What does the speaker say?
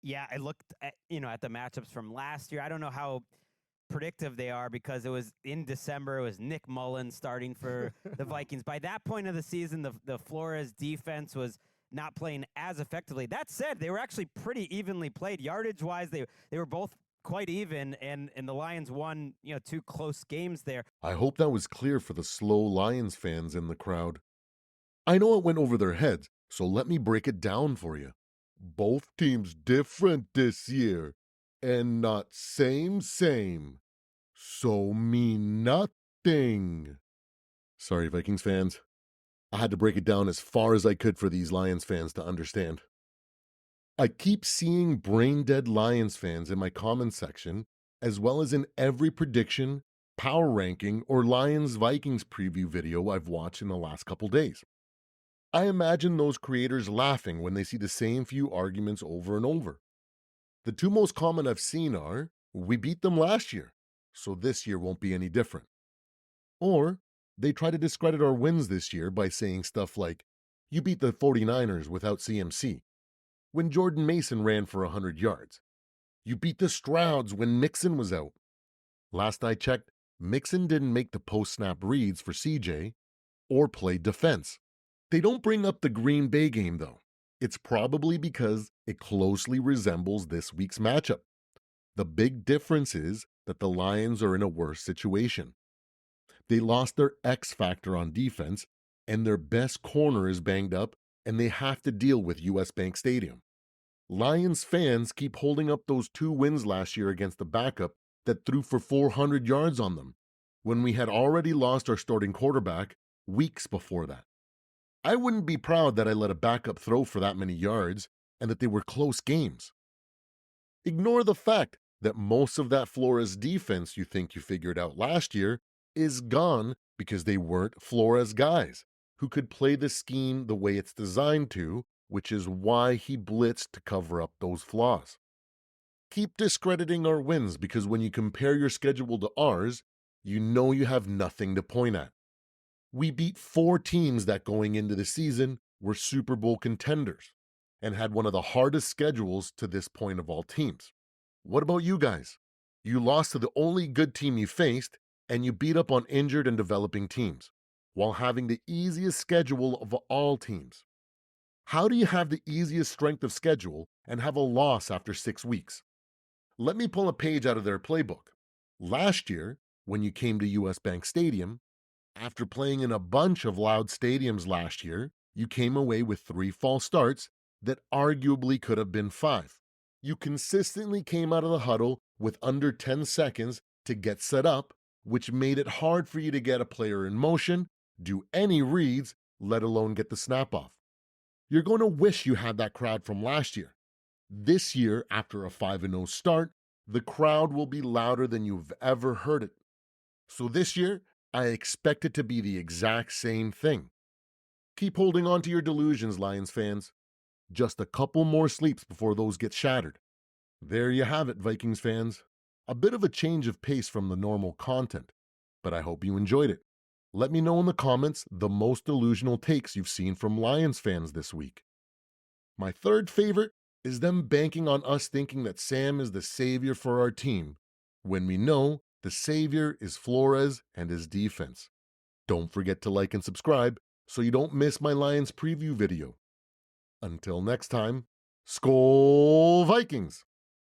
Yeah, I looked at the matchups from last year. I don't know how predictive they are because it was in December. It was Nick Mullins starting for the Vikings. By that point of the season, the Flores defense was not playing as effectively. That said, they were actually pretty evenly played. Yardage wise, they were both quite even, and the Lions won, two close games there. I hope that was clear for the slow Lions fans in the crowd. I know it went over their heads, so let me break it down for you. Both teams different this year, and not same. So mean nothing. Sorry, Vikings fans. I had to break it down as far as I could for these Lions fans to understand. I keep seeing brain dead Lions fans in my comment section, as well as in every prediction, power ranking, or Lions Vikings preview video I've watched in the last couple days. I imagine those creators laughing when they see the same few arguments over and over. The two most common I've seen are, we beat them last year, so this year won't be any different. Or they try to discredit our wins this year by saying stuff like, you beat the 49ers without CMC, when Jordan Mason ran for 100 yards. You beat the Strouds when Mixon was out. Last I checked, Mixon didn't make the post-snap reads for CJ or play defense. They don't bring up the Green Bay game, though. It's probably because it closely resembles this week's matchup. The big difference is that the Lions are in a worse situation. They lost their X factor on defense, and their best corner is banged up, and they have to deal with US Bank Stadium. Lions fans keep holding up those 2 wins last year against the backup that threw for 400 yards on them, when we had already lost our starting quarterback weeks before that. I wouldn't be proud that I let a backup throw for that many yards and that they were close games. Ignore the fact that most of that Flores defense you think you figured out last year is gone because they weren't Flores guys who could play the scheme the way it's designed to, which is why he blitzed to cover up those flaws. Keep discrediting our wins because when you compare your schedule to ours, you know you have nothing to point at. We beat 4 teams that going into the season were Super Bowl contenders and had one of the hardest schedules to this point of all teams. What about you guys? You lost to the only good team you faced, and you beat up on injured and developing teams, while having the easiest schedule of all teams. How do you have the easiest strength of schedule and have a loss after 6 weeks? Let me pull a page out of their playbook. Last year, when you came to US Bank Stadium, after playing in a bunch of loud stadiums last year, you came away with 3 false starts that arguably could have been 5. You consistently came out of the huddle with under 10 seconds to get set up, which made it hard for you to get a player in motion, do any reads, let alone get the snap off. You're going to wish you had that crowd from last year. This year, after a 5-0 start, the crowd will be louder than you've ever heard it. So this year, I expect it to be the exact same thing. Keep holding on to your delusions, Lions fans. Just a couple more sleeps before those get shattered. There you have it, Vikings fans. A bit of a change of pace from the normal content, but I hope you enjoyed it. Let me know in the comments the most delusional takes you've seen from Lions fans this week. My third favorite is them banking on us thinking that Sam is the savior for our team, when we know the savior is Flores and his defense. Don't forget to like and subscribe so you don't miss my Lions preview video. Until next time, skol Vikings!